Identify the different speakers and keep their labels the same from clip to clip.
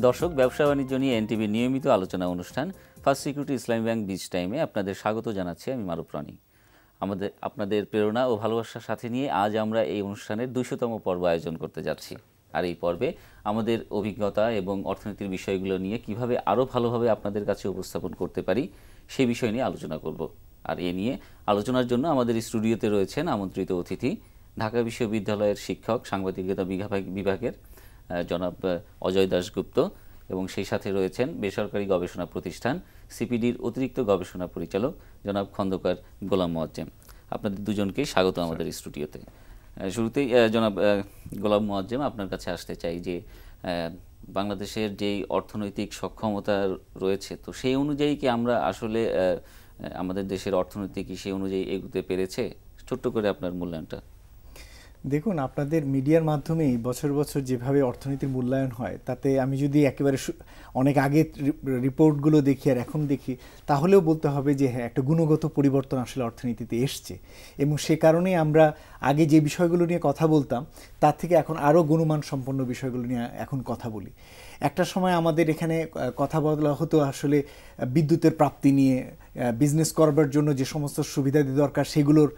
Speaker 1: দর্শক, ব্যবসা বাণিজ্য নিয়ে এনটিভির নিয়মিত আলোচনা অনুষ্ঠান ফার্স্ট সিকিউরিটি ইসলামী ব্যাংক বিচ টাইমে আপনাদের স্বাগত জানাচ্ছি আমি মারুফ রনি। আপনাদের প্রেরণা ও ভালোবাসার সাথে নিয়ে আজ আমরা এই অনুষ্ঠানের 200তম পর্ব আয়োজন করতে যাচ্ছি। আর এই পর্বে আমাদের অভিজ্ঞতা এবং অর্থনীতির বিষয়গুলো নিয়ে কিভাবে আরও ভালোভাবে আপনাদের কাছে উপস্থাপন করতে পারি সেই বিষয় নিয়ে আলোচনা করব। আর এ নিয়ে আলোচনার জন্য আমাদের স্টুডিওতে রয়েছেন আমন্ত্রিত অতিথি ঢাকা বিশ্ববিদ্যালয়ের শিক্ষক সাংবাদিকতা বিভাগের জনাব অজয় দাশগুপ্ত এবং সেই সাথে রয়েছেন বেসরকারি গবেষণা প্রতিষ্ঠান সিপিডির অতিরিক্ত গবেষণা পরিচালক জনাব খন্দকার গোলাম মোয়াজ্জেম। আপনাদের দুজনকেই স্বাগত আমাদের স্টুডিওতে। শুরুতেই জনাব গোলাম মোয়াজ্জেম, আপনার কাছে আসতে চাই যে বাংলাদেশের যেই অর্থনৈতিক সক্ষমতা রয়েছে, তো সেই অনুযায়ী কি আমরা আসলে আমাদের দেশের অর্থনীতি কি সেই অনুযায়ী এগোতে পেরেছে? ছোট্ট করে আপনার মূল্যায়নটা।
Speaker 2: দেখুন, আপনাদের মিডিয়ার মাধ্যমেই বছর বছর যেভাবে অর্থনীতির মূল্যায়ন হয়, তাতে আমি যদি একেবারে অনেক আগে রিপোর্টগুলো দেখি আর এখন দেখি, তাহলেও বলতে হবে যে হ্যাঁ, একটা গুণগত পরিবর্তন আসলে অর্থনীতিতে এসছে। এবং সে কারণেই আমরা আগে যে বিষয়গুলো নিয়ে কথা বলতাম তার থেকে এখন আরও গুণমান সম্পন্ন বিষয়গুলো নিয়ে এখন কথা বলি। একটা সময় আমাদের এখানে কথা বলা হতো আসলে বিদ্যুতের প্রাপ্তি নিয়ে, বিজনেস করবার জন্য যে সমস্ত সুবিধাদি দরকার সেগুলোর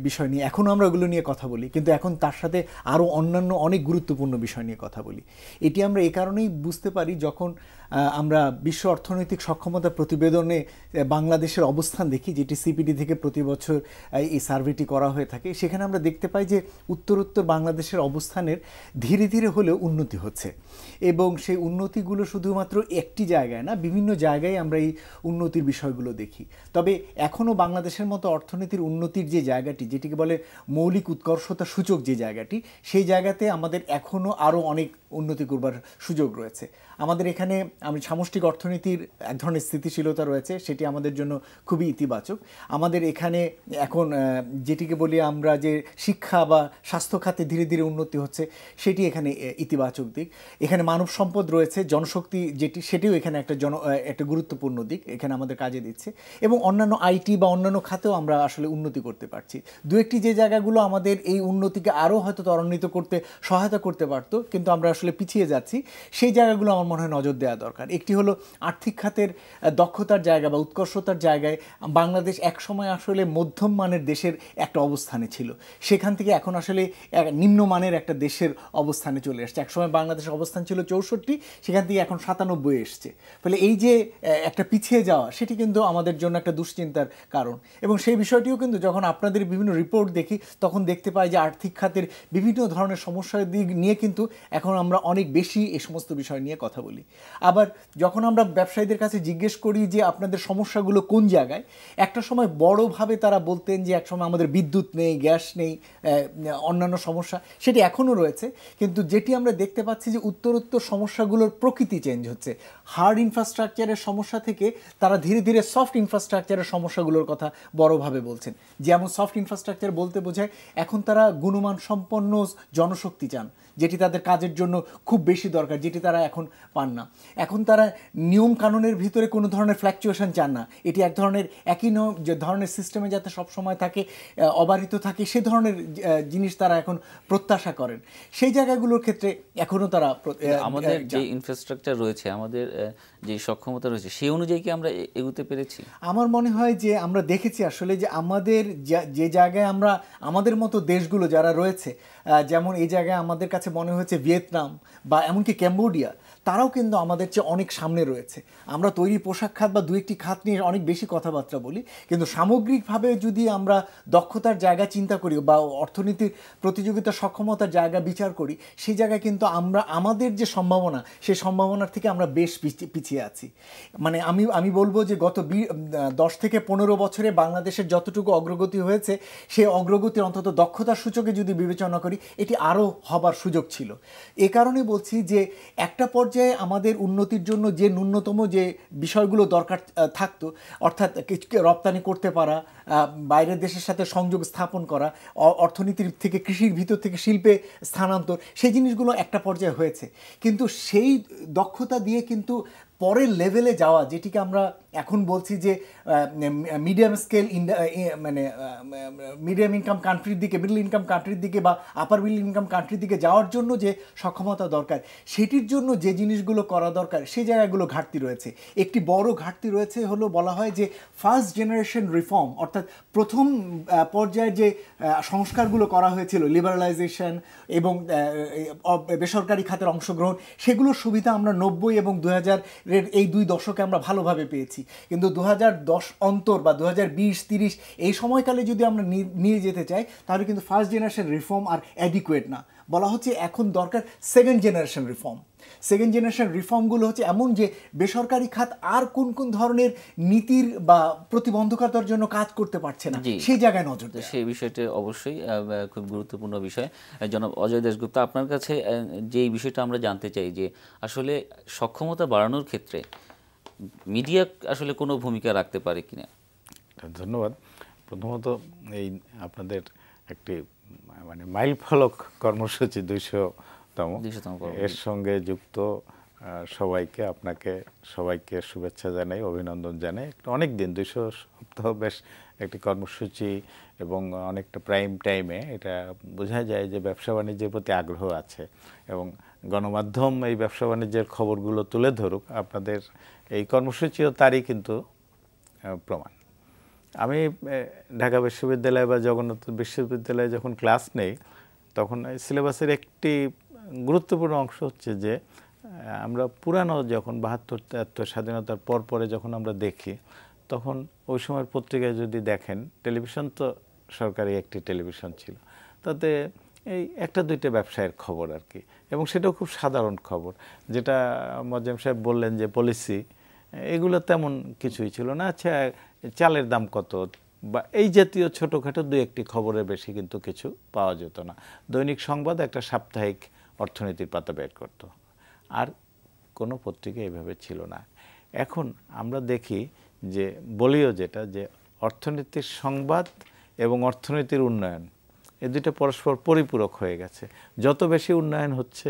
Speaker 2: বিষয় নিয়ে। এখনও আমরা ওগুলো নিয়ে কথা বলি, কিন্তু এখন তার সাথে আরও অন্যান্য অনেক গুরুত্বপূর্ণ বিষয় নিয়ে কথা বলি। এটি আমরা এই কারণেই বুঝতে পারি, যখন আমরা বিশ্ব অর্থনৈতিক সক্ষমতা প্রতিবেদনে বাংলাদেশের অবস্থান দেখি, যেটি সিপিডি থেকে প্রতি বছর এই সার্ভেটি করা হয়ে থাকে, সেখানে আমরা দেখতে পাই যে উত্তরোত্তর বাংলাদেশের অবস্থানের ধীরে ধীরে হলেও উন্নতি হচ্ছে। এবং সেই উন্নতিগুলো শুধুমাত্র একটি জায়গায় না, বিভিন্ন জায়গায় আমরা এই উন্নতির বিষয়গুলো দেখি। তবে এখনও বাংলাদেশের মতো অর্থনীতির উন্নতির যে জায়গাটি, যেটিকে বলে মৌলিক উৎকর্ষতা সূচক যে জায়গাটি, সেই জায়গাতে আমাদের এখনও আরও অনেক উন্নতি করবার সুযোগ রয়েছে। আমাদের এখানে সামষ্টিক অর্থনীতির এক ধরনের স্থিতিশীলতা রয়েছে, সেটি আমাদের জন্য খুবই ইতিবাচক। আমাদের এখানে এখন যেটিকে বলি আমরা যে শিক্ষা বা স্বাস্থ্য খাতে ধীরে ধীরে উন্নতি হচ্ছে, সেটি এখানে ইতিবাচক দিক। এখানে মানব সম্পদ রয়েছে, জনশক্তি যেটি, সেটিও এখানে একটা গুরুত্বপূর্ণ দিক, এখানে আমাদের কাজে দিচ্ছে। এবং অন্যান্য আইটি বা অন্যান্য খাতেও আমরা আসলে উন্নতি করতে পারছি। দু একটি যে জায়গাগুলো আমাদের এই উন্নতিকে আরও হয়তো ত্বরান্বিত করতে সহায়তা করতে পারত, কিন্তু আমরা আসলে পিছিয়ে যাচ্ছি, সেই জায়গাগুলো আমার মনে হয় নজর দেওয়া দরকার। একটি হলো আর্থিক খাতের দক্ষতার জায়গা বা উৎকর্ষতার জায়গায় বাংলাদেশ একসময় আসলে মধ্যম মানের দেশের একটা অবস্থানে ছিল, সেখান থেকে এখন আসলে নিম্নমানের একটা দেশের অবস্থানে চলে আসছে। একসময় বাংলাদেশের অবস্থান ছিল 64, সেখান থেকে এখন 97 এসছে। ফলে এই যে একটা পিছিয়ে যাওয়া, সেটি কিন্তু আমাদের জন্য একটা দুশ্চিন্তার কারণ। এবং সেই বিষয়টিও কিন্তু যখন আপনাদের বিভিন্ন রিপোর্ট দেখি, তখন দেখতে পাই যে আর্থিক খাতের বিভিন্ন ধরনের সমস্যার দিক নিয়ে কিন্তু এখন আমরা অনেক বেশি এই সমস্ত বিষয় নিয়ে কথা বলি। আবার যখন আমরা ব্যবসায়ীদের কাছে জিজ্ঞেস করি যে আপনাদের সমস্যাগুলো কোন জায়গায়, একটা সময় বড়োভাবে তারা বলতেন যে একসময় আমাদের বিদ্যুৎ নেই, গ্যাস নেই, অন্যান্য সমস্যা, সেটি এখনও রয়েছে। কিন্তু যেটি আমরা দেখতে পাচ্ছি যে উত্তরোত্তর সমস্যাগুলোর প্রকৃতি চেঞ্জ হচ্ছে। হার্ড ইনফ্রাস্ট্রাকচারের সমস্যা থেকে তারা ধীরে ধীরে সফট ইনফ্রাস্ট্রাকচারের সমস্যাগুলোর কথা বড়োভাবে বলছেন। যেমন সফট ইনফ্রাস্ট্রাকচার বলতে বোঝায় এখন তারা গুণমান সম্পন্ন জনশক্তি চান, যেটি তাদের কাজের জন্য খুব বেশি দরকার, যেটি তারা এখন পান না। এখন তারা নিয়ম কানুনের ভিতরে কোনো ধরনের ফ্ল্যাকচুয়েশন চান না, এটি এক ধরনের একই যে ধরনের সিস্টেমে যাতে সবসময় থাকে, অবারিত থাকে, সে ধরনের জিনিস তারা এখন প্রত্যাশা করেন। সেই জায়গাগুলোর ক্ষেত্রে এখনও তারা
Speaker 1: আমাদের যে ইনফ্রাস্ট্রাকচার রয়েছে, আমাদের যে সক্ষমতা রয়েছে, সেই অনুযায়ী কি আমরা এগোতে পেরেছি?
Speaker 2: আমার মনে হয় যে আমরা দেখেছি আসলে যে আমাদের যে জায়গায় আমরা আমাদের মতো দেশগুলো যারা রয়েছে, যেমন এই জায়গায় আমাদের কাছে মনে হয়েছে ভিয়েতনাম বা এমনকি ক্যাম্বোডিয়া, তারাও কিন্তু আমাদের চেয়ে অনেক সামনে রয়েছে। আমরা তৈরি পোশাক খাত বা দু একটি খাত নিয়ে অনেক বেশি কথাবার্তা বলি, কিন্তু সামগ্রিকভাবে যদি আমরা দক্ষতার জায়গা চিন্তা করি বা অর্থনীতির প্রতিযোগিতার সক্ষমতার জায়গা বিচার করি, সেই জায়গায় কিন্তু আমরা আমাদের যে সম্ভাবনা, সেই সম্ভাবনার থেকে আমরা বেশ পিছিয়ে আছি। মানে আমি বলবো যে গত 10 থেকে 15 বছরে বাংলাদেশের যতটুকু অগ্রগতি হয়েছে, সেই অগ্রগতি অন্তত দক্ষতার সূচকে যদি বিবেচনা করি, এটি আরও হবার সুযোগ ছিল। এ কারণে বলছি যে একটা পর্যায়ে আমাদের উন্নতির জন্য যে ন্যূনতম যে বিষয়গুলো দরকার থাকতো, অর্থাৎ রপ্তানি করতে পারা, বাইরের দেশের সাথে সংযোগ স্থাপন করা, অর্থনীতির থেকে কৃষির ভিতর থেকে শিল্পে স্থানান্তর, সেই জিনিসগুলো একটা পর্যায়ে হয়েছে। কিন্তু সেই দক্ষতা দিয়ে কিন্তু পরের লেভেলে যাওয়া, যেটিকে আমরা এখন বলছি যে মিডিয়াম স্কেল মানে মিডিয়াম ইনকাম কান্ট্রির দিকে, মিডল ইনকাম কান্ট্রির দিকে বা আপার মিডল ইনকাম কান্ট্রির দিকে যাওয়ার জন্য যে সক্ষমতা দরকার, সেটির জন্য যে জিনিসগুলো করা দরকার সেই জায়গাগুলো ঘাটতি রয়েছে। একটি বড় ঘাটতি রয়েছে হলো বলা হয় যে ফার্স্ট জেনারেশন রিফর্ম, অর্থাৎ প্রথম পর্যায়ের যে সংস্কারগুলো করা হয়েছিল, লিবারালাইজেশন এবং বেসরকারি খাতের অংশগ্রহণ, সেগুলোর সুবিধা আমরা 90 এবং 2000 এই 2 দশকে আমরা ভালোভাবে পেয়েছি। কিন্তু 2010 অন্তর বা 2020-30 এই সময়কালে যদি আমরা নিয়ে যেতে চাই, তাহলে কিন্তু ফার্স্ট জেনারেশন রিফর্ম আর অ্যাডিকুয়েট না। বলা হচ্ছে এখন দরকার second generation reform. Second generation রিফর্মগুলো হচ্ছে এমন যে বেসরকারি খাত আর কোন কোন ধরনের নীতির বা প্রতিবন্ধকতার জন্য কাজ করতে পারছে না, সেই জায়গায় নজর দেয়।
Speaker 1: সেই বিষয়টি অবশ্যই খুব গুরুত্বপূর্ণ বিষয়। জনাব অজয় দাশগুপ্ত, আপনার কাছে যে এই বিষয়টা আমরা জানতে চাই যে আসলে সক্ষমতা বাড়ানোর ক্ষেত্রে মিডিয়া আসলে কোনো ভূমিকা রাখতে পারে কিনা?
Speaker 3: ধন্যবাদ। প্রথমত এই আপনাদের একটি মানে মাইল ফলক কর্মসূচি 200তম, এর সঙ্গে যুক্ত সবাইকে, আপনাকে সবাইকে শুভেচ্ছা জানাই, অভিনন্দন জানাই। অনেক দিন 200 সপ্তাহ বেশ একটি কর্মসূচি এবং অনেকটা প্রাইম টাইমে এটা বোঝা যায় যে ব্যবসা বাণিজ্যের প্রতি আগ্রহ আছে এবং গণমাধ্যম এই ব্যবসা বাণিজ্যের খবরগুলো তুলে ধরুক। আপনাদের এই কর্মসূচিও তারই কিন্তু প্রমাণ। আমি ঢাকা বিশ্ববিদ্যালয় বা জগন্নাথ বিশ্ববিদ্যালয়ে যখন ক্লাস নেই, তখন সিলেবাসের একটি গুরুত্বপূর্ণ অংশ হচ্ছে যে আমরা পুরানো যখন 72-73 স্বাধীনতার পরে যখন আমরা দেখি, তখন ওই সময়ের পত্রিকায় যদি দেখেন, টেলিভিশন তো সরকারি একটি টেলিভিশন ছিল, তাতে এই একটা দুইটা ব্যবসায়ের খবর আর কি, এবং সেটাও খুব সাধারণ খবর, যেটা মোয়াজ্জেম সাহেব বললেন যে পলিসি, এগুলো তেমন কিছুই ছিল না। আচ্ছা, চালের দাম কত বা এই জাতীয় ছোটোখাটো দুই একটি খবরের বেশি কিন্তু কিছু পাওয়া যেত না। দৈনিক সংবাদ একটা সাপ্তাহিক অর্থনীতির পাতা বের করত, আর কোনো পত্রিকা এভাবে ছিল না। এখন আমরা দেখি যে বলিও যেটা, যে অর্থনীতির সংবাদ এবং অর্থনীতির উন্নয়ন, এই দুটো পরস্পর পরিপূরক হয়ে গেছে। যত বেশি উন্নয়ন হচ্ছে,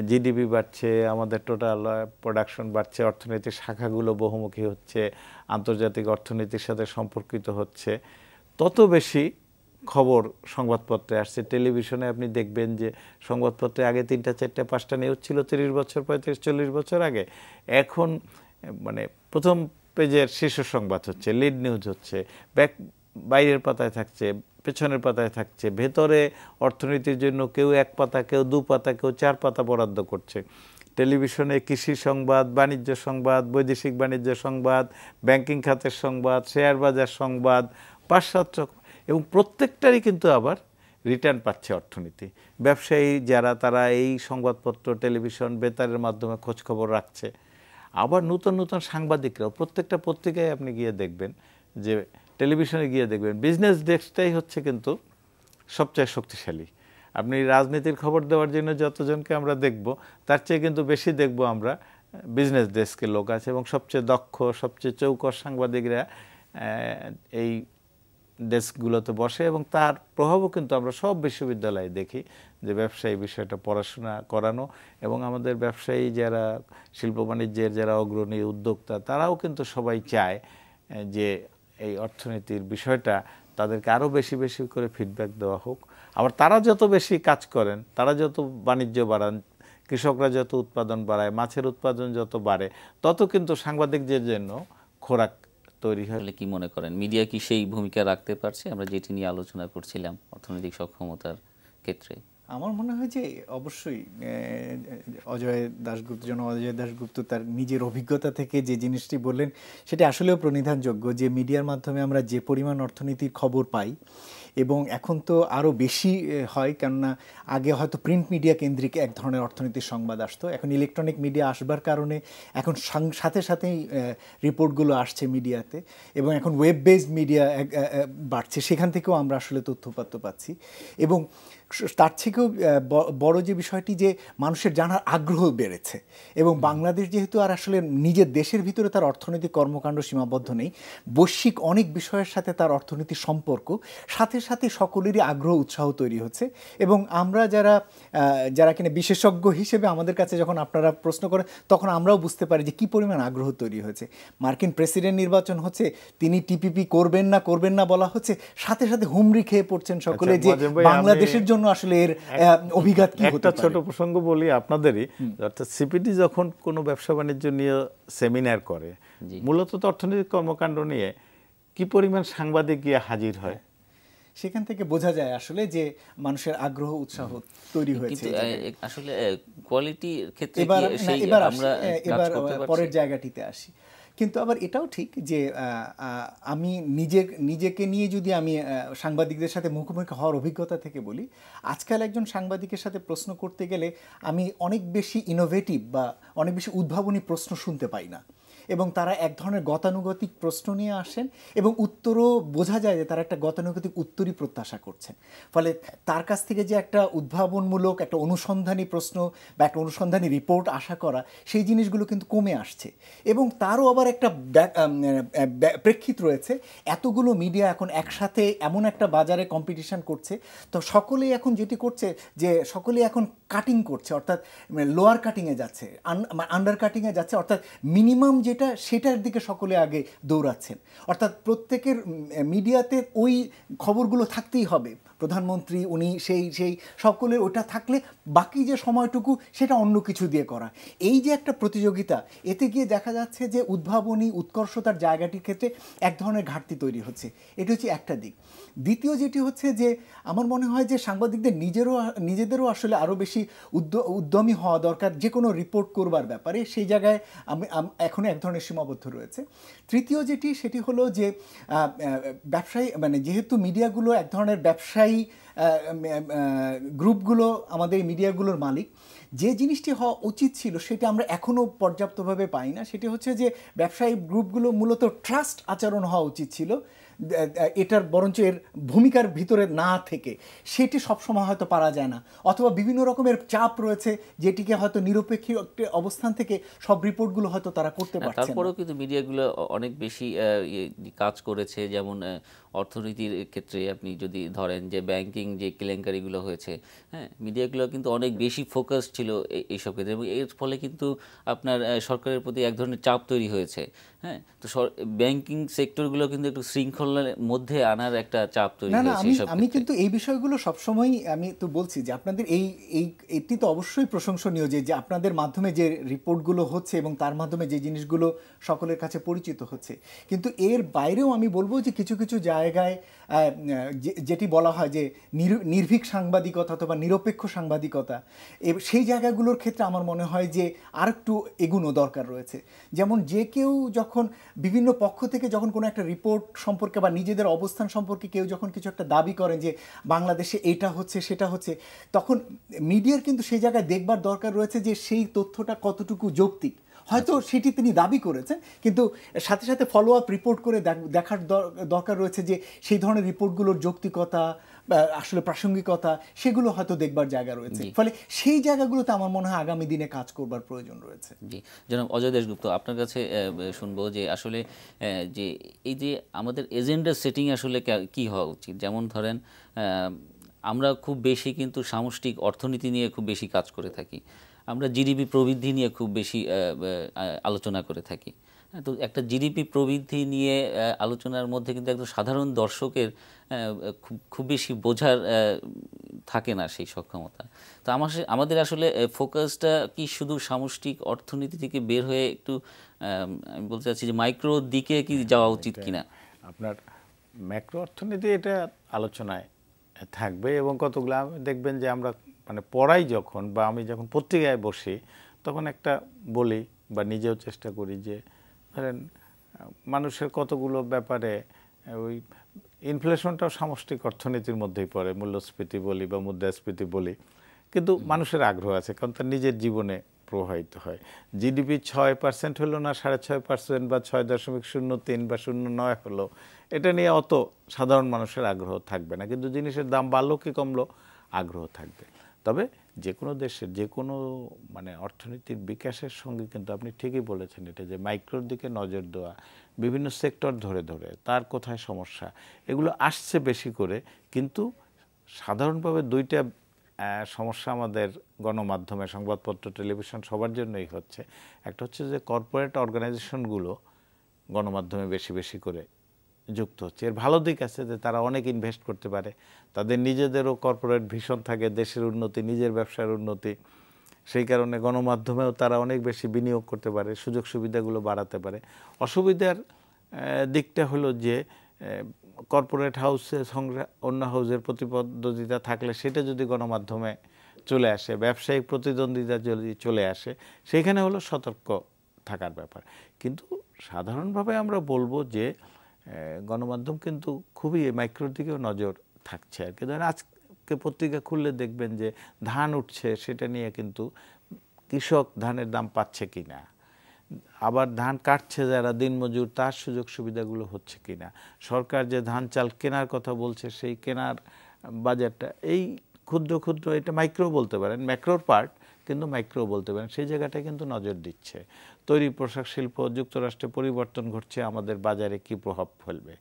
Speaker 3: জিডিপি বাড়ছে, আমাদের টোটাল প্রোডাকশন বাড়ছে, অর্থনীতির শাখাগুলো বহুমুখী হচ্ছে, আন্তর্জাতিক অর্থনীতির সাথে সম্পর্কিত হচ্ছে, তত বেশি খবর সংবাদপত্রে আসছে। টেলিভিশনে আপনি দেখবেন যে সংবাদপত্রে আগে 3টা 4টা 5টা নিউজ ছিল 30 বছর 35-40 বছর আগে, এখন মানে প্রথম পেজের শীর্ষ সংবাদ হচ্ছে, লিড নিউজ হচ্ছে, বাইরের পাতায় থাকছে, পেছনের পাতায় থাকছে, ভেতরে অর্থনীতির জন্য কেউ 1 পাতা, কেউ 2 পাতা, কেউ 4 পাতা বরাদ্দ করছে। টেলিভিশনে কৃষি সংবাদ, বাণিজ্য সংবাদ, বৈদেশিক বাণিজ্য সংবাদ, ব্যাংকিং খাতের সংবাদ, শেয়ার বাজার সংবাদ, 5-7 রকম, এবং প্রত্যেকটারই কিন্তু আবার রিটার্ন পাচ্ছে অর্থনীতি। ব্যবসায়ী যারা, তারা এই সংবাদপত্র, টেলিভিশন, বেতারের মাধ্যমে খোঁজখবর রাখছে। আবার নতুন নতুন সাংবাদিকরাও, প্রত্যেকটা পত্রিকায় আপনি গিয়ে দেখবেন, যে টেলিভিশনে গিয়ে দেখবেন বিজনেস ডেস্কটাই হচ্ছে কিন্তু সবচেয়ে শক্তিশালী। আপনি রাজনীতির খবর দেওয়ার জন্য যতজনকে আমরা দেখব, তার চেয়ে কিন্তু বেশি দেখব আমরা বিজনেস ডেস্কের লোক আছে, এবং সবচেয়ে দক্ষ, সবচেয়ে চৌকস সাংবাদিকরা এই ডেস্কগুলোতে বসে, এবং তার প্রভাবও কিন্তু আমরা সব বিশ্ববিদ্যালয়ে দেখি, যে ব্যবসায়ী বিষয়টা পড়াশোনা করানো, এবং আমাদের ব্যবসায়ী যারা, শিল্প বাণিজ্যের যারা অগ্রণী উদ্যোক্তা, তারাও কিন্তু সবাই চায় যে এই অর্থনীতির বিষয়টা তাদেরকে আরও বেশি বেশি করে ফিডব্যাক দেওয়া হোক। আবার তারা যত বেশি কাজ করেন, তারা যত বাণিজ্য বাড়ান, কৃষকরা যত উৎপাদন বাড়ায়, মাছের উৎপাদন যত বাড়ে, তত কিন্তু সাংবাদিকদের জন্য খোরাক তৈরি হয়।
Speaker 1: কি মনে করেন, মিডিয়া কি সেই ভূমিকা রাখতে পারছে, আমরা যেটি নিয়ে আলোচনা করছিলাম অর্থনৈতিক সক্ষমতার ক্ষেত্রে?
Speaker 2: আমার মনে হয় যে অবশ্যই অজয় দাশগুপ্ত তার নিজের অভিজ্ঞতা থেকে যে জিনিসটি বললেন, সেটা আসলেও প্রণিধানযোগ্য, যে মিডিয়ার মাধ্যমে আমরা যে পরিমাণ অর্থনীতির খবর পাই, এবং এখন তো আরও বেশি হয়, কেননা আগে হয়তো প্রিন্ট মিডিয়া কেন্দ্রিক এক ধরনের অর্থনীতির সংবাদ আসতো, এখন ইলেকট্রনিক মিডিয়া আসবার কারণে এখন সাথে সাথেই রিপোর্টগুলো আসছে মিডিয়াতে, এবং এখন ওয়েব বেসড মিডিয়া বাড়ছে, সেখান থেকেও আমরা আসলে তথ্যপাত্র পাচ্ছি। এবং তার থেকেও বড় যে বিষয়টি যে মানুষের জানার আগ্রহ বেড়েছে এবং বাংলাদেশ যেহেতু আর আসলে নিজের দেশের ভিতরে তার অর্থনৈতিক কর্মকাণ্ড সীমাবদ্ধ নেই, বৈশ্বিক অনেক বিষয়ের সাথে তার অর্থনীতির সম্পর্ক, সাথে সাথে সকলেরই আগ্রহ উৎসাহ তৈরি হচ্ছে। এবং আমরা যারা কিনা বিশেষজ্ঞ হিসেবে আমাদের কাছে যখন আপনারা প্রশ্ন করেন তখন আমরাও বুঝতে পারি যে কী পরিমাণ আগ্রহ তৈরি হয়েছে। মার্কিন প্রেসিডেন্ট নির্বাচন হচ্ছে, তিনি টিপিপি করবেন না বলা হচ্ছে, সাথে সাথে হুমড়ি খেয়ে পড়ছেন সকলে যে বাংলাদেশের জন্য আসলে এর অভিঘাত কি হতে পারে।
Speaker 3: একটা ছোট প্রসঙ্গ বলি আপনাদেরই, অর্থাৎ সিপিডি যখন কোনো ব্যবসা বাণিজ্য নিয়ে সেমিনার করে, মূলত তো অর্থনৈতিক কর্মকাণ্ড নিয়ে কি পরিমাণ সাংবাদিক গিয়ে হাজির হয়,
Speaker 2: সেখান থেকে বোঝা যায় আসলে যে মানুষের আগ্রহ উৎসাহ তৈরি হয়েছে।
Speaker 1: আসলে কোয়ালিটির ক্ষেত্রে
Speaker 2: এবার পরের জায়গাটিতে আসি। কিন্তু আবার এটাও ঠিক যে আমি নিজেকে নিয়ে যদি আমি সাংবাদিকদের সাথে মুখোমুখি হওয়ার অভিজ্ঞতা থেকে বলি, আজকাল একজন সাংবাদিকের সাথে প্রশ্ন করতে গেলে আমি অনেক বেশি ইনোভেটিভ বা অনেক বেশি উদ্ভাবনী প্রশ্ন শুনতে পাই না, এবং তারা এক ধরনের গতানুগতিক প্রশ্ন নিয়ে আসেন এবং উত্তরও বোঝা যায় যে তারা একটা গতানুগতিক উত্তরই প্রত্যাশা করছেন। ফলে তার কাছ থেকে যে একটা উদ্ভাবনমূলক একটা অনুসন্ধানী প্রশ্ন বা একটা অনুসন্ধানী রিপোর্ট আশা করা, সেই জিনিসগুলো কিন্তু কমে আসছে। এবং তারও আবার একটা প্রেক্ষিত রয়েছে, এতগুলো মিডিয়া এখন একসাথে এমন একটা বাজারে কম্পিটিশন করছে, তো সকলেই এখন যেটি করছে যে সকলেই এখন কাটিং করছে, অর্থাৎ লোয়ার কাটিংয়ে যাচ্ছে, আন্ডার কাটিংয়ে যাচ্ছে, অর্থাৎ মিনিমাম যেটা সেটার দিকে সকলে আগে দৌড়াচ্ছেন। অর্থাৎ প্রত্যেকের মিডিয়াতে ওই খবরগুলো থাকতেই হবে, প্রধানমন্ত্রী উনি সেই সকলের ওটা থাকলে বাকি যে সময়টুকু সেটা অন্য কিছু দিয়ে করা। এই যে একটা প্রতিযোগিতা, এতে গিয়ে দেখা যাচ্ছে যে উদ্ভাবনী উৎকর্ষতার জায়গাটির ক্ষেত্রে এক ধরনের ঘাটতি তৈরি হচ্ছে। এটি হচ্ছে একটা দিক। দ্বিতীয় যেটি হচ্ছে যে আমার মনে হয় যে সাংবাদিকদের নিজেদেরও আসলে আরও বেশি উদ্যমী হওয়া দরকার যে কোনো রিপোর্ট করবার ব্যাপারে। সেই জায়গায় এখনও এক ধরনের সীমাবদ্ধ রয়েছে। তৃতীয় সেটি হলো যে ব্যবসায়ী, মানে যেহেতু মিডিয়াগুলো এক ধরনের ব্যবসায়ী গ্রুপগুলো আমাদের এই মিডিয়াগুলোর মালিক, যে জিনিসটি হওয়া উচিত ছিল সেটা আমরা এখনও পর্যাপ্তভাবে পাই না। সেটি হচ্ছে যে ব্যবসায়ী গ্রুপগুলো মূলত ট্রাস্ট আচরণ হওয়া উচিত ছিল, এটার বরঞ্চ এর ভূমিকার ভিতরে না থেকে সেটি সবসময় হয়তো পারা যায় না, অথবা বিভিন্ন রকমের চাপ রয়েছে যেটিকে হয়তো নিরপেক্ষ অবস্থান থেকে সব রিপোর্টগুলো হয়তো তারা করতে পারছে না।
Speaker 1: তারপরেও কিন্তু মিডিয়াগুলো অনেক বেশি কাজ করেছে। যেমন অর্থনীতির ক্ষেত্রে আপনি যদি ধরেন যে ব্যাংকিং যে কেলেঙ্কারিগুলো হয়েছে, হ্যাঁ, মিডিয়াগুলো কিন্তু অনেক বেশি ফোকাস ছিল এইসব ক্ষেত্রে, এবং এর ফলে কিন্তু আপনার সরকারের প্রতি এক ধরনের চাপ তৈরি হয়েছে। হ্যাঁ, তো ব্যাংকিং সেক্টরগুলো কিন্তু একটু শৃঙ্খলার মধ্যে আনার একটা চাপ তৈরি হয়েছে।
Speaker 2: আমি কিন্তু এই বিষয়গুলো সবসময়ই আমি তো বলছি যে আপনাদের এটি তো অবশ্যই প্রশংসনীয় যে আপনাদের মাধ্যমে যে রিপোর্টগুলো হচ্ছে এবং তার মাধ্যমে যে জিনিসগুলো সকলের কাছে পরিচিত হচ্ছে। কিন্তু এর বাইরেও আমি বলবো যে কিছু কিছু জায়গায় যেটি বলা হয় যে নির্ভীক সাংবাদিকতা অথবা নিরপেক্ষ সাংবাদিকতা, সেই জায়গাগুলোর ক্ষেত্রে আমার মনে হয় যে আর একটু এগুনো দরকার রয়েছে। যেমন যে কেউ যখন বিভিন্ন পক্ষ থেকে যখন কোনো একটা রিপোর্ট সম্পর্কে বা নিজেদের অবস্থান সম্পর্কে কেউ যখন কিছু একটা দাবি করেন যে বাংলাদেশে এটা হচ্ছে সেটা হচ্ছে, তখন মিডিয়ার কিন্তু সেই জায়গায় দেখবার দরকার রয়েছে যে সেই তথ্যটা কতটুকু যৌক্তিক। হয়তো সেটি তিনি দাবি করেছেন, কিন্তু সাথে সাথে ফলো আপ রিপোর্ট করে দেখার দরকার রয়েছে যে সেই ধরনের রিপোর্টগুলোর যৌক্তিকতা বা আসলে প্রাসঙ্গিকতা সেগুলো হয়তো দেখবার জায়গা রয়েছে। ফলে সেই জায়গাগুলোতে আমার মনে হয় আগামী দিনে কাজ করবার প্রয়োজন রয়েছে।
Speaker 1: জি, জনাব অজয় দেশগুপ্ত, আপনার কাছে শুনবো যে আসলে যে এই যে আমাদের এজেন্ডা সেটিং আসলে কি হওয়া উচিত। যেমন ধরেন আমরা খুব বেশি কিন্তু সামষ্টিক অর্থনীতি নিয়ে খুব বেশি কাজ করে থাকি, আমরা জিডিপি প্রবৃদ্ধি নিয়ে খুব বেশি আলোচনা করে থাকি। তো একটা জিডিপি প্রবৃদ্ধি নিয়ে আলোচনার মধ্যে কিন্তু একদম সাধারণ দর্শকের খুব বেশি বোঝার থাকে না সেই সক্ষমতা। তো আমাদের আসলে ফোকাসটা কি শুধু সামষ্টিক অর্থনীতি থেকে বের হয়ে একটু আমি বলতে চাচ্ছি যে মাইক্রো দিকে কি যাওয়া উচিত কিনা?
Speaker 3: আপনার ম্যাক্রো অর্থনীতি এটা আলোচনায় থাকবে, এবং কতগুলো দেখবেন যে আমরা মানে পড়াই যখন বা আমি যখন পত্রিকায় বসি তখন একটা বলি বা নিজেও চেষ্টা করি যে ধরেন মানুষের কতগুলো ব্যাপারে ওই ইনফ্লেশনটাও সামষ্টিক অর্থনীতির মধ্যেই পড়ে, মূল্যস্ফীতি বলি বা মুদ্রাস্ফীতি বলি, কিন্তু মানুষের আগ্রহ আছে কারণ তার নিজের জীবনে প্রভাবিত হয়। জিডিপি 6% হলো না 6.5% বা 6.03 বা 0.9 হলো, এটা নিয়ে অত সাধারণ মানুষের আগ্রহ থাকবে না, কিন্তু জিনিসের দাম বাড়লো কি কমলো আগ্রহ থাকবে। তবে যে কোনো দেশের যে কোনো মানে অর্থনীতির বিকাশের সঙ্গে কিন্তু আপনি ঠিকই বলেছেন এটা যে মাইক্রোর দিকে নজর দেওয়া, বিভিন্ন সেক্টর ধরে ধরে তার কোথায় সমস্যা এগুলো আসছে বেশি করে। কিন্তু সাধারণভাবে দুইটা সমস্যা আমাদের গণমাধ্যমে, সংবাদপত্র, টেলিভিশন সবার জন্যই হচ্ছে। একটা হচ্ছে যে কর্পোরেট অর্গানাইজেশনগুলো গণমাধ্যমে বেশি বেশি করে যুক্ত হচ্ছে। এর ভালো দিক আছে যে তারা অনেক ইনভেস্ট করতে পারে, তাদের নিজেদেরও কর্পোরেট ভিশন থাকে, দেশের উন্নতি, নিজের ব্যবসার উন্নতি, সেই কারণে গণমাধ্যমেও তারা অনেক বেশি বিনিয়োগ করতে পারে, সুযোগ সুবিধাগুলো বাড়াতে পারে। অসুবিধার দিকটা হলো যে কর্পোরেট হাউসে অন্য হাউসের প্রতিদ্বন্দ্বিতা থাকলে সেটা যদি গণমাধ্যমে চলে আসে, ব্যবসায়িক প্রতিদ্বন্দ্বিতা যদি চলে আসে, সেইখানে হলো সতর্ক থাকার ব্যাপার। কিন্তু সাধারণভাবে আমরা বলবো যে গণমাধ্যম কিন্তু খুবই মাইক্রোর দিকেও নজর থাকছে আর কি। ধরেন আজকে পত্রিকা খুললে দেখবেন যে ধান উঠছে, সেটা নিয়ে কিন্তু কৃষক ধানের দাম পাচ্ছে কিনা, আবার ধান কাটছে যারা দিনমজুর তার সুযোগ সুবিধাগুলো হচ্ছে কিনা, সরকার যে ধান চাল কেনার কথা বলছে সেই কেনার বাজারটা, এই ক্ষুদ্র ক্ষুদ্র, এটা মাইক্রো বলতে পারেন, ম্যাক্রোর পার্ট কিন্তু মাইক্রো বলতে পারেন, সেই জায়গাটায় কিন্তু নজর দিচ্ছে। তৈরি পোশাক শিল্প যুক্তরাষ্ট্রে পরিবর্তন ঘটছে, আমাদের বাজারে কি প্রভাব ফেলবে,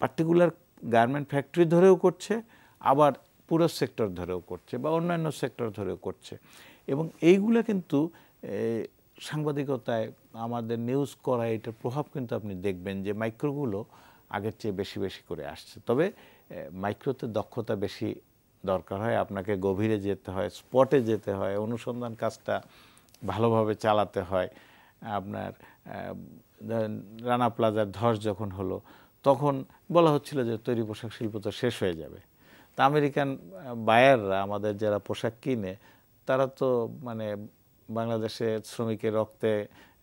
Speaker 3: পার্টিকুলার গার্মেন্ট ফ্যাক্টরি ধরেও করছে, আবার পুরো সেক্টর ধরেও করছে, বা অন্যান্য সেক্টর ধরেও করছে। এবং এইগুলো কিন্তু সাংবাদিকতায় আমাদের নিউজ করা, এটার প্রভাব কিন্তু আপনি দেখবেন যে মাইক্রোগুলো আগের চেয়ে বেশি বেশি করে আসছে। তবে মাইক্রোতে দক্ষতা বেশি দরকার হয়, আপনাকে গভীরে যেতে হয়, স্পটে যেতে হয়, অনুসন্ধান কাজটা ভালোভাবে চালাতে হয়। আপনার রানা প্লাজার ধস যখন হলো তখন বলা হচ্ছিল যে তৈরি পোশাক শিল্প তো শেষ হয়ে যাবে। তা আমেরিকান বায়াররা, আমাদের যারা পোশাক কিনে, তারা তো মানে বাংলাদেশে শ্রমিকের রক্তে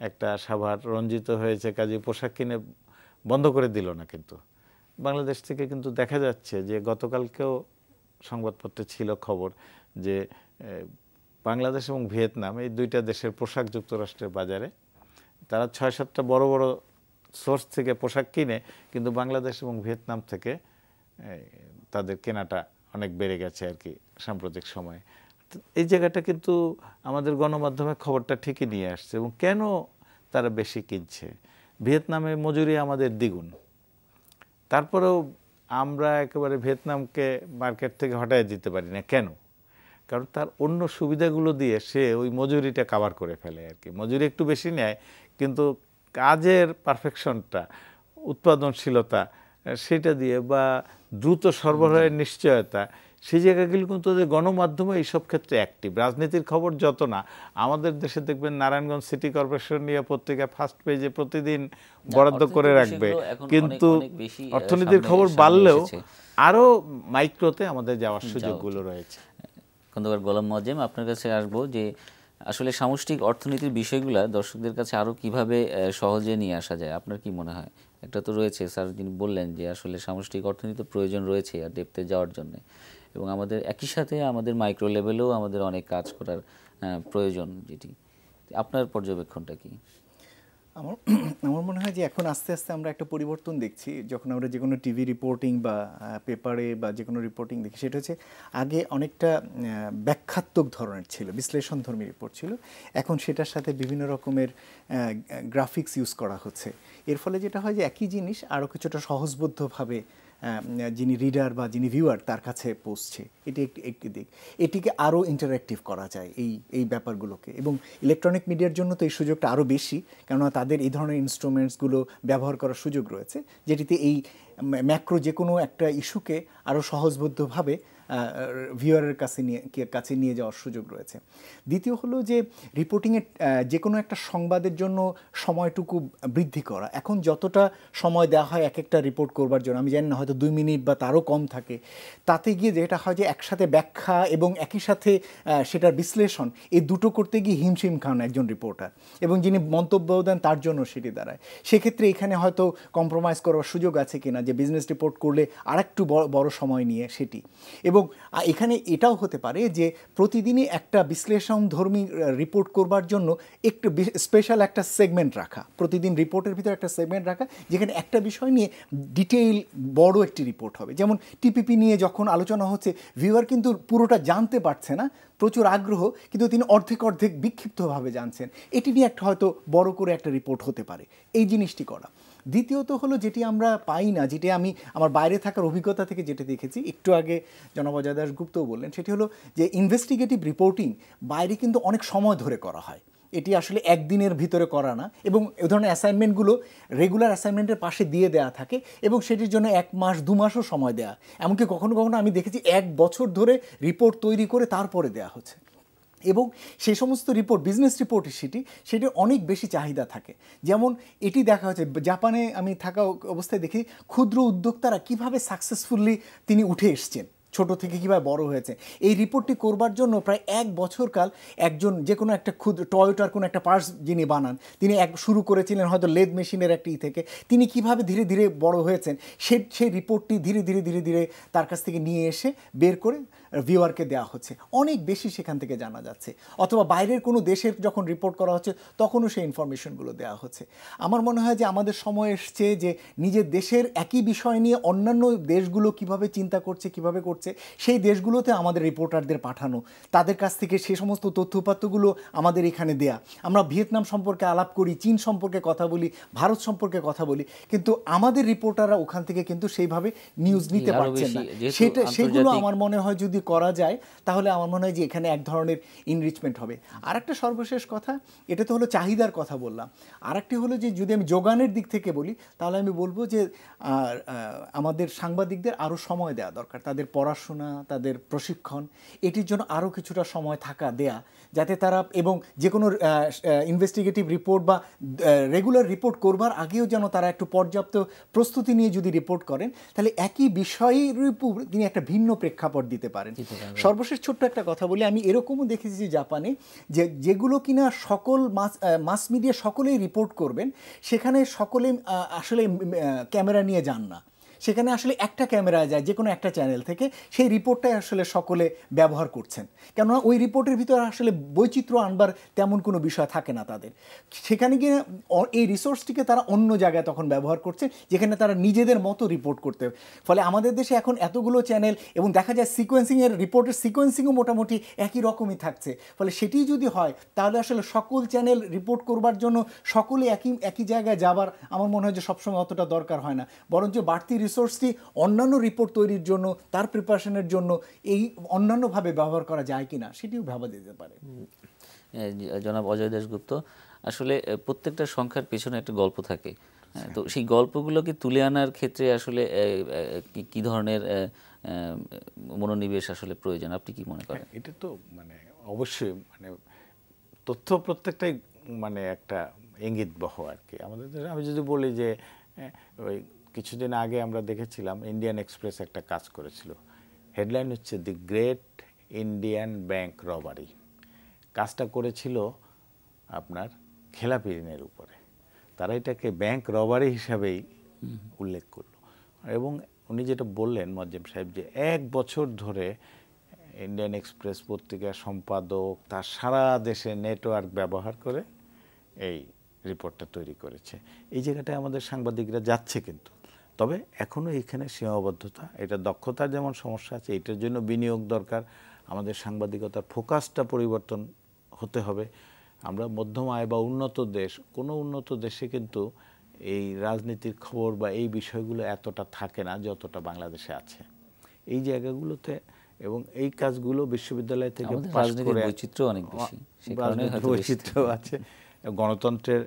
Speaker 3: একটা সাভার রঞ্জিত হয়েছে, কাজে পোশাক কিনে বন্ধ করে দিল না। কিন্তু বাংলাদেশ থেকে কিন্তু দেখা যাচ্ছে যে গতকালকেও সংবাদপত্রে ছিল খবর যে বাংলাদেশ এবং ভিয়েতনাম, এই দুইটা দেশের পোশাক যুক্তরাষ্ট্রের বাজারে, তারা ৬-৭টা বড় বড় সোর্স থেকে পোশাক কিনে, কিন্তু বাংলাদেশ এবং ভিয়েতনাম থেকে তাদের কেনাটা অনেক বেড়ে গেছে আর কি সাম্প্রতিক সময়ে। এই জায়গাটা কিন্তু আমাদের গণমাধ্যমে খবরটা ঠিকই নিয়ে আসছে। এবং কেন তারা বেশি কিনছে? ভিয়েতনামে মজুরি আমাদের দ্বিগুণ, তারপরেও আমরা একেবারে ভিয়েতনামকে মার্কেট থেকে হটাই দিতে পারি না। কেন? কারণ তার অন্য সুবিধাগুলো দিয়ে সে ওই মজুরিটা কাভার করে ফেলে আর কি। মজুরি একটু বেশি নেয়, কিন্তু কাজের পারফেকশনটা, উৎপাদনশীলতা, সেটা দিয়ে বা দ্রুত সরবরাহের নিশ্চয়তা, সেই জায়গাগুলো কিন্তু ওদের গণমাধ্যমে এইসব ক্ষেত্রে অ্যাক্টিভ। রাজনীতির খবর যত না, আমাদের দেশে দেখবেন নারায়ণগঞ্জ সিটি কর্পোরেশন নিয়ে পত্রিকা ফার্স্ট পেজে প্রতিদিন বরাদ্দ করে রাখবে, কিন্তু অর্থনীতির খবর বাড়লেও আরও মাইক্রোতে আমাদের যাওয়ার সুযোগগুলো রয়েছে।
Speaker 1: খন্দকার গোলাম মোয়াজ্জেম, আপনার কাছে আসবো যে আসলে সামষ্টিক অর্থনীতির বিষয়গুলো দর্শকদের কাছে আরও কিভাবে সহজে নিয়ে আসা যায়, আপনার কি মনে হয়? একটা তো রয়েছে, স্যার যিনি বললেন যে আসলে সামষ্টিক অর্থনীতির প্রয়োজন রয়েছে আর ডেপথে যাওয়ার জন্য, এবং আমাদের একই সাথে আমাদের মাইক্রো লেভেলেও আমাদের অনেক কাজ করার প্রয়োজন, যেটি আপনার পর্যবেক্ষণটা কি?
Speaker 2: আমার মনে হয় যে এখন আস্তে আস্তে আমরা একটা পরিবর্তন দেখছি। যখন আমরা যে কোনো টিভি রিপোর্টিং বা পেপারে বা যে কোনো রিপোর্টিং দেখি, সেটা হচ্ছে আগে অনেকটা ব্যাখ্যাত্মক ধরনের ছিল, বিশ্লেষণধর্মী রিপোর্ট ছিল, এখন সেটার সাথে বিভিন্ন রকমের গ্রাফিক্স ইউজ করা হচ্ছে। এর ফলে যেটা হয় যে একই জিনিস আরও কিছুটা সহজবোধ্যভাবে যিনি রিডার বা যিনি ভিউয়ার তার কাছে পৌঁছছে, এটি একটি দিক। এটিকে আরও ইন্টারঅ্যাক্টিভ করা যায় এই ব্যাপারগুলোকে, এবং ইলেকট্রনিক মিডিয়ার জন্য তো এই সুযোগটা আরও বেশি, কেননা তাদের এই ধরনের ইনস্ট্রুমেন্টসগুলো ব্যবহার করার সুযোগ রয়েছে, যেটিতে এই ম্যাক্রো যে কোনো একটা ইস্যুকে আরও সহজবোধ্যভাবে ভিউয়ারের কাছে নিয়ে যাওয়ার সুযোগ রয়েছে। দ্বিতীয় হলো যে রিপোর্টিংয়ের যে কোনো একটা সংবাদের জন্য সময়টুকু বৃদ্ধি করা। এখন যতটা সময় দেওয়া হয় এক একটা রিপোর্ট করবার জন্য, আমি জানি না, হয়তো 2 মিনিট বা তারও কম থাকে, তাতে গিয়ে যেটা হয় যে একসাথে ব্যাখ্যা এবং একই সাথে সেটার বিশ্লেষণ, এই দুটো করতে গিয়ে হিমশিম খান একজন রিপোর্টার, এবং যিনি মন্তব্য দেন তার জন্য সেটি দাঁড়ায়। সেক্ষেত্রে এখানে হয়তো কম্প্রোমাইজ করার সুযোগ আছে কিনা, যে বিজনেস রিপোর্ট করলে আরেকটু বড় সময় নিয়ে সেটি। এবং এখানে এটাও হতে পারে যে প্রতিদিনই একটা বিশ্লেষণধর্মী রিপোর্ট করবার জন্য একটু স্পেশাল একটা সেগমেন্ট রাখা, প্রতিদিন রিপোর্টের ভিতরে একটা সেগমেন্ট রাখা যেখানে একটা বিষয় নিয়ে ডিটেইল বড় একটি রিপোর্ট হবে। যেমন টিপিপি নিয়ে যখন আলোচনা হচ্ছে, ভিউয়ার কিন্তু পুরোটা জানতে পারছে না, প্রচুর আগ্রহ, কিন্তু তিনি অর্ধেক বিক্ষিপ্তভাবে জানছেন। এটি নিয়ে একটা হয়তো বড় করে একটা রিপোর্ট হতে পারে, এই জিনিসটি করা। দ্বিতীয়ত হলো যেটি আমরা পাই না, যেটি আমি আমার বাইরে থাকার অভিজ্ঞতা থেকে যেটা দেখেছি, একটু আগে জনাব অজয় দাশগুপ্তও বললেন, সেটি হলো যে ইনভেস্টিগেটিভ রিপোর্টিং বাইরে কিন্তু অনেক সময় ধরে করা হয়, এটি আসলে একদিনের ভিতরে করা না। এবং এ ধরনের অ্যাসাইনমেন্টগুলো রেগুলার অ্যাসাইনমেন্টের পাশে দিয়ে দেওয়া থাকে এবং সেটির জন্য 1 মাস 2 মাসও সময় দেওয়া, এমনকি কখনো কখনো আমি দেখেছি 1 বছর ধরে রিপোর্ট তৈরি করে তারপরে দেওয়া হচ্ছে। এবং সেই সমস্ত রিপোর্ট, বিজনেস রিপোর্টের সেটির অনেক বেশি চাহিদা থাকে। যেমন এটি দেখা হচ্ছে জাপানে আমি থাকা অবস্থায় দেখি ক্ষুদ্র উদ্যোক্তারা কিভাবে সাকসেসফুলি তিনি উঠে এসছেন, ছোট থেকে কীভাবে বড় হয়েছে। এই রিপোর্টটি করবার জন্য প্রায় 1 বছর কাল একজন যে কোনো একটা ক্ষুদ্র টয়োটার কোনো একটা পার্টস যিনি বানান, তিনি শুরু করেছিলেন হয়তো লেদ মেশিনের একটি থেকে, তিনি কিভাবে ধীরে ধীরে বড় হয়েছেন সেই রিপোর্টটি ধীরে ধীরে তার কাছ থেকে নিয়ে এসে বের করে ভিউয়ারকে দেওয়া হচ্ছে। অনেক বেশি সেখান থেকে জানা যাচ্ছে। অথবা বাইরের কোনো দেশের যখন রিপোর্ট করা হচ্ছে তখনও সেই ইনফরমেশনগুলো দেওয়া হচ্ছে। আমার মনে হয় যে আমাদের সময় এসছে যে নিজের দেশের একই বিষয় নিয়ে অন্যান্য দেশগুলো কিভাবে চিন্তা করছে, কিভাবে করছে, সেই দেশগুলোতে আমাদের রিপোর্টারদের পাঠানো, তাদের কাছ থেকে সেই সমস্ত তথ্যপাত্রগুলো আমাদের এখানে দেয়া। আমরা ভিয়েতনাম সম্পর্কে আলাপ করি, চীন সম্পর্কে কথা বলি, ভারত সম্পর্কে কথা বলি, কিন্তু আমাদের রিপোর্টাররা ওখান থেকে কিন্তু সেইভাবে নিউজ নিতে পারছেন না। সেগুলো আমার মনে হয় যদি করা যায় তাহলে আমার মনে হয় যে এখানে এক ধরনের ইনরিচমেন্ট হবে। আর একটা সর্বশেষ কথা, এটা তো হলো চাহিদার কথা বললাম, আর একটি হলো যে যদি আমি যোগানের দিক থেকে বলি তাহলে আমি বলবো যে আমাদের সাংবাদিকদের আরও সময় দেওয়া দরকার, তাদের পড়াশোনা, তাদের প্রশিক্ষণ, এটির জন্য আরও কিছুটা সময় দেয়া, যাতে তারা এবং যে কোনো ইনভেস্টিগেটিভ রিপোর্ট বা রেগুলার রিপোর্ট করবার আগেও যেন তারা একটু পর্যাপ্ত প্রস্তুতি নিয়ে যদি রিপোর্ট করেন তাহলে একই বিষয়ের উপর তিনি একটা ভিন্ন প্রেক্ষাপট দিতে পারেন। সর্বশেষ ছোট্ট একটা কথা বলি, আমি এরকমও দেখেছি যে জাপানে যেগুলো কিনা সকল মাস মিডিয়া সকলেই রিপোর্ট করবেন, সেখানে সকলে আসলে ক্যামেরা নিয়ে যান না, সেখানে আসলে একটা ক্যামেরা যায় যে কোনো একটা চ্যানেল থেকে, সেই রিপোর্টটাই আসলে সকলে ব্যবহার করছেন, কেননা ওই রিপোর্টের ভিতরে আসলে বৈচিত্র্য আনবার তেমন কোনো বিষয় থাকে না তাদের। সেখানে গিয়ে এই রিসোর্সটিকে তারা অন্য জায়গায় তখন ব্যবহার করছে, যেখানে তারা নিজেদের মতো রিপোর্ট করতে। ফলে আমাদের দেশে এখন এতগুলো চ্যানেল এবং দেখা যায় সিকোয়েন্সিংয়ের রিপোর্টের সিকোয়েন্সিংও মোটামুটি একই রকমই থাকছে। ফলে সেটি যদি হয় তাহলে আসলে সকল চ্যানেল রিপোর্ট করবার জন্য সকলে একই জায়গায় যাবার আমার মনে হয় যে সবসময় অতটা দরকার হয় না, বরঞ্চ বাড়তি রিসোর্সটি অন্যান্য রিপোর্ট তৈরির জন্য, তার প্রিপারেশনের জন্য এই অন্যান্যভাবে ব্যবহার করা যায় কিনা সেটিও ভাবা যেতে পারে।
Speaker 1: জনাব অজয় দাশগুপ্ত, আসলে প্রত্যেকটা সংখ্যার পেছনে একটা গল্প থাকে, তো সেই গল্পগুলোকে তুলে আনার ক্ষেত্রে আসলে কি ধরনের মনোনিবেশ আসলে প্রয়োজন, আপনি কি মনে করেন?
Speaker 3: এটা তো মানে অবশ্যই মানে তথ্য প্রত্যেকটাই মানে একটা ইঙ্গিতবহ আর কি। আমাদের আমি যদি বলি যে ওই কিছুদিন আগে আমরা দেখেছিলাম ইন্ডিয়ান এক্সপ্রেস একটা কাজ করেছিল, হেডলাইন হচ্ছে দি গ্রেট ইন্ডিয়ান ব্যাংক রবারি। কাজটা করেছিল আপনার খেলাপি ঋণের উপরে, তারা এটাকে ব্যাংক রবারি হিসাবেই উল্লেখ করলো। এবং উনি যেটা বললেন মোয়াজ্জেম সাহেব, যে 1 বছর ধরে ইন্ডিয়ান এক্সপ্রেস পত্রিকার সম্পাদক তার সারা দেশে নেটওয়ার্ক ব্যবহার করে এই রিপোর্টটা তৈরি করেছে। এই জায়গাটায় আমাদের সাংবাদিকরা যাচ্ছে, কিন্তু তবে এখনও এখানে সীমাবদ্ধতা, এটা দক্ষতার যেমন সমস্যা আছে, এটার জন্য বিনিয়োগ দরকার। আমাদের সাংবাদিকতার ফোকাসটা পরিবর্তন হতে হবে। আমরা মধ্যম আয় বা উন্নত দেশ, কোনো উন্নত দেশে কিন্তু এই রাজনীতির খবর বা এই বিষয়গুলো এতটা থাকে না যতটা বাংলাদেশে আছে। এই জায়গাগুলোতে এবং এই কাজগুলো বিশ্ববিদ্যালয় থেকে পাস করে
Speaker 1: বৈচিত্র্য অনেক বেশি,
Speaker 3: বৈচিত্র্য আছে, গণতন্ত্রের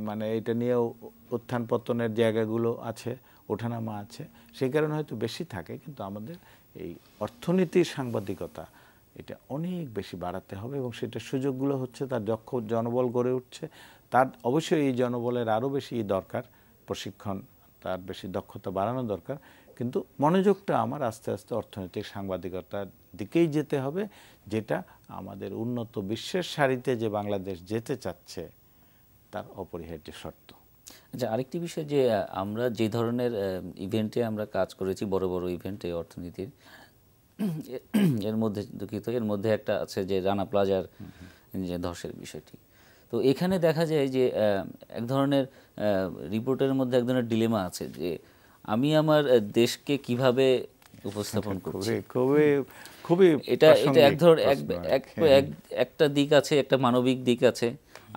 Speaker 3: মানে এটা নিয়েও উত্থান পতনের জায়গাগুলো আছে, ওঠানামা আছে, সেই কারণে হয়তো বেশি থাকে। কিন্তু আমাদের এই অর্থনীতির সাংবাদিকতা এটা অনেক বেশি বাড়াতে হবে এবং সেটার সুযোগগুলো হচ্ছে তার দক্ষ জনবল গড়ে উঠছে, তার অবশ্যই এই জনবলের আরও বেশি দরকার, প্রশিক্ষণ, তার বেশি দক্ষতা বাড়ানো দরকার। কিন্তু মনোযোগটা আমার আস্তে আস্তে অর্থনৈতিক সাংবাদিকতার দিকেই যেতে হবে, যেটা আমাদের উন্নত বিশ্বের সারিতে যে বাংলাদেশ যেতে চাচ্ছে তার অপরিহার্য শর্ত।
Speaker 1: আচ্ছা, আরেকটি বিষয় যে আমরা যে ধরনের ইভেন্টে আমরা কাজ করেছি, বড় বড় ইভেন্টে অর্থনীতির, এর মধ্যে দুঃখিত, এর মধ্যে একটা আছে যে রানা প্লাজার যে ধসের বিষয়টি। তো এখানে দেখা যায় যে এক ধরনের রিপোর্টের মধ্যে এক ধরনের ডিলেমা আছে যে আমি আমার দেশকে কিভাবে উপস্থাপন করছি।
Speaker 3: খুবই
Speaker 1: এটা এক ধরনের একটা দিক আছে, একটা মানবিক দিক আছে,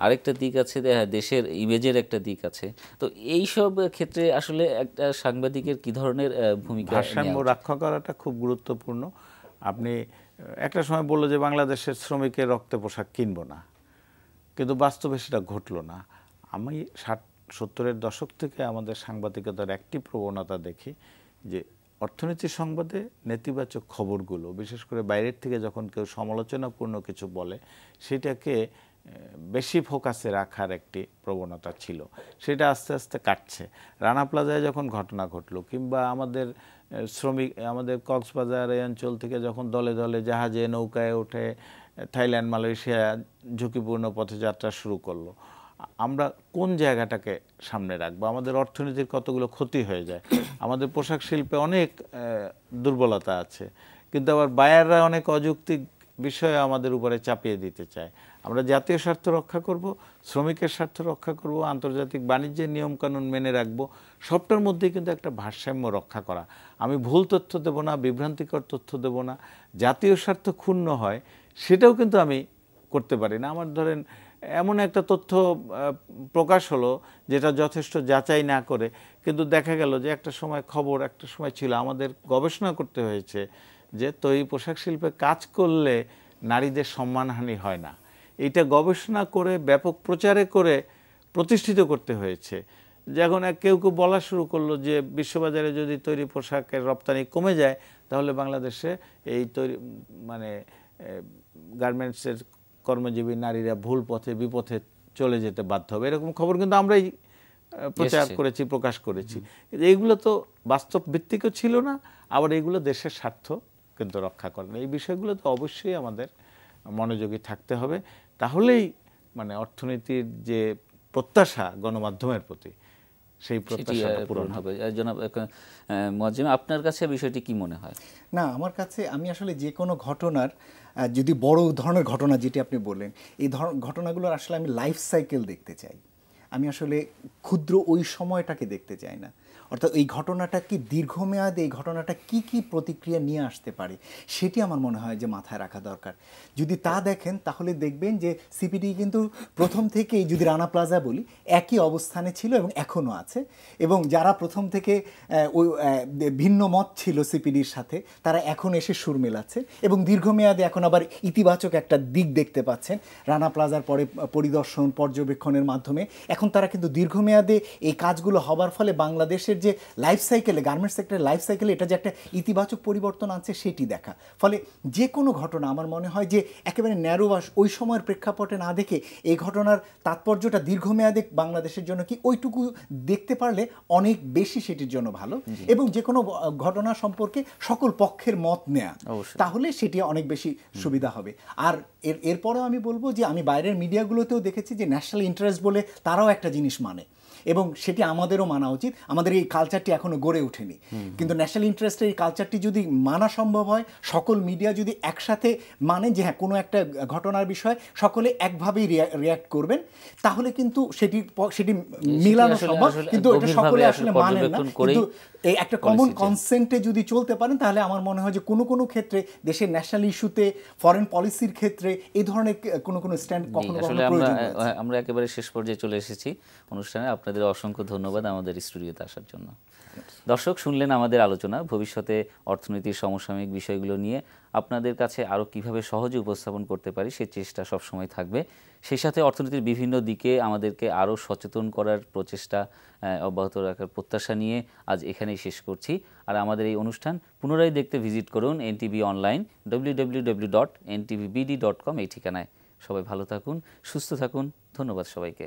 Speaker 1: আরেকটা দিক আছে দেশের ইমেজের একটা দিক আছে। তো এই সব ক্ষেত্রে আসলে একটা সাংবাদিকের কি ধরনের ভূমিকা?
Speaker 3: ভারসাম্য রক্ষা করাটা খুব গুরুত্বপূর্ণ। আপনি একটা সময় বললো যে বাংলাদেশের শ্রমিকের রক্তে পোশাক কিনবো না, কিন্তু বাস্তবে সেটা ঘটলো না। আমি 60-70-এর দশক থেকে আমাদের সাংবাদিকতার একটি প্রবণতা দেখি যে অর্থনীতি সংবাদে নেতিবাচক খবরগুলো, বিশেষ করে বাইরের থেকে যখন কেউ সমালোচনাপূর্ণ কিছু বলে, সেটাকে বেশি ফোকাসে রাখার একটি প্রবণতা ছিল। সেটা আস্তে আস্তে কাটছে। রানা প্লাজায় যখন ঘটনা ঘটলো, কিংবা আমাদের শ্রমিক, আমাদের কক্সবাজার এই অঞ্চল থেকে যখন দলে দলে জাহাজে নৌকায় উঠে থাইল্যান্ড, মালয়েশিয়া ঝুঁকিপূর্ণ পথে যাত্রা শুরু করলো, আমরা কোন জায়গাটাকে সামনে রাখবো? আমাদের অর্থনীতির কতগুলো ক্ষতি হয়ে যায়। আমাদের পোশাক শিল্পে অনেক দুর্বলতা আছে, কিন্তু আবার বায়াররা অনেক অযৌক্তিক বিষয় আমাদের উপরে চাপিয়ে দিতে চায়। আমরা জাতীয় স্বার্থ রক্ষা করব, শ্রমিকের স্বার্থ রক্ষা করব, আন্তর্জাতিক বাণিজ্যের নিয়মকানুন মেনে রাখব। সবটার মধ্যেই কিন্তু একটা ভারসাম্য রক্ষা করা। আমি ভুল তথ্য দেব না, বিভ্রান্তিকর তথ্য দেব না, জাতীয় স্বার্থ ক্ষুণ্ণ হয় সেটাও কিন্তু আমি করতে পারি না। আমার ধরেন এমন একটা তথ্য প্রকাশ হলো যেটা যথেষ্ট যাচাই না করে, কিন্তু দেখা গেল যে একটা সময় খবর, একটা সময় ছিল, আমাদের গবেষণা করতে হয়েছে যে তৈরি পোশাক শিল্পে কাজ করলে নারীদের সম্মানহানি হয় না। এইটা গবেষণা করে ব্যাপক প্রচারে করে প্রতিষ্ঠিত করতে হয়েছে। যখন কেউ কেউ বলা শুরু করলো যে বিশ্ববাজারে যদি তৈরি পোশাকের রপ্তানি কমে যায়, তাহলে বাংলাদেশে এই তৈরি গার্মেন্টসের কর্মজীবী নারীরা ভুল পথে বিপথে চলে যেতে বাধ্য হবে, এরকম খবর কিন্তু আমরাই প্রচার করেছি, প্রকাশ করেছি। এইগুলো তো বাস্তব ভিত্তিকও ছিল না, আবার এইগুলো দেশের স্বার্থ কিন্তু রক্ষা করে না। এই বিষয়গুলো তো অবশ্যই আমাদের মনোযোগী থাকতে হবে, তাহলেই মানে অর্থনীতির যে প্রত্যাশা গণমাধ্যমের প্রতি, সেই প্রত্যাশাটা পূরণ হবে।
Speaker 1: জনাব মুয়াজ্জেম, আপনার কাছে বিষয়টি কি মনে হয়?
Speaker 2: না, আমার কাছে আমি আসলে যে কোনো ঘটনার, যদি বড় ধরনের ঘটনা যেটি আপনি বললেন, এই ঘটনাগুলোর আসলে আমি লাইফ সাইকেল দেখতে চাই। আমি আসলে ক্ষুদ্র ওই সময়টাকে দেখতে চাই না। অর্থাৎ এই ঘটনাটা কি দীর্ঘমেয়াদে, এই ঘটনাটা কি কি প্রতিক্রিয়া নিয়ে আসতে পারে, সেটি আমার মনে হয় যে মাথায় রাখা দরকার। যদি তা দেখেন তাহলে দেখবেন যে সিপিডি কিন্তু প্রথম থেকেই, যদি রানা প্লাজা বলি, একই অবস্থানে ছিল এবং এখনও আছে। এবং যারা প্রথম থেকে ওই ভিন্ন মত ছিল সিপিডির সাথে, তারা এখন এসে সুর মেলাচ্ছে এবং দীর্ঘমেয়াদে এখন আবার ইতিবাচক একটা দিক দেখতে পাচ্ছেন। রানা প্লাজার পরে পরিদর্শন, পর্যবেক্ষণের মাধ্যমে এখন তারা কিন্তু দীর্ঘমেয়াদে এই কাজগুলো হবার ফলে বাংলাদেশের যে লাইফ সাইকেলে, গার্মেন্টস সেক্টরের লাইফ সাইকেলে এটা যে একটা ইতিবাচক পরিবর্তন আনছে সেটি দেখা। ফলে যে কোনো ঘটনা আমার মনে হয় যে একেবারে ন্যারো বা ওই সময়ের প্রেক্ষাপটে না দেখে এই ঘটনার তাৎপর্যটা দীর্ঘমেয়াদে বাংলাদেশের জন্য কি, ওইটুকু দেখতে পারলে অনেক বেশি সেটির জন্য ভালো। এবং যে কোনো ঘটনা সম্পর্কে সকল পক্ষের মত নেয়া, তাহলে সেটি অনেক বেশি সুবিধা হবে। আর এরপরেও আমি বলবো যে আমি বাইরের মিডিয়াগুলোতেও দেখেছি যে ন্যাশনাল ইন্টারেস্ট বলে তারাও একটা জিনিস মানে, এবং সেটি আমাদেরও মানা উচিত। আমাদের এই কালচারটি এখনো গড়ে ওঠেনি, কিন্তু ন্যাশনাল ইন্টারেস্টের এই কালচারটি যদি মানা সম্ভব হয়, সকল মিডিয়া যদি একসাথে মানে যে হ্যাঁ কোনো একটা ঘটনার বিষয় সকলে একভাবেই রিয়াক্ট করবেন, তাহলে কিন্তু সেটি মিলানো সম্ভব। কিন্তু এটা সকলে আসলে মানেন না, কিন্তু এই একটা কমন কনসেন্টে যদি চলতে পারেন, তাহলে আমার মনে হয় যে কোনো কোনো ক্ষেত্রে দেশের ন্যাশনাল ইস্যুতে, ফরেন পলিসির ক্ষেত্রে এই ধরনের কোনো স্ট্যান্ড কখনো কখনো প্রয়োজন আছে।
Speaker 1: আমরা একেবারে শেষ পর্যায়ে চলে এসেছি অনুষ্ঠানে। আপনাদের অসংখ্য ধন্যবাদ আমাদের স্টুডিওতে আসার জন্য। দর্শক, শুনলেন আমাদের আলোচনা। ভবিষ্যতে অর্থনীতির সমসাময়িক বিষয়গুলো নিয়ে আপনাদের কাছে আরও কিভাবে সহজে উপস্থাপন করতে পারি সে চেষ্টা সবসময় থাকবে। সেই সাথে অর্থনীতির বিভিন্ন দিকে আমাদেরকে আরও সচেতন করার প্রচেষ্টা অব্যাহত রাখার প্রত্যাশা নিয়ে আজ এখানেই শেষ করছি। আর আমাদের এই অনুষ্ঠান পুনরায় দেখতে ভিজিট করুন এনটিভি অনলাইন www.ntvbd.com এই ঠিকানায়। সবাই ভালো থাকুন, সুস্থ থাকুন। ধন্যবাদ সবাইকে।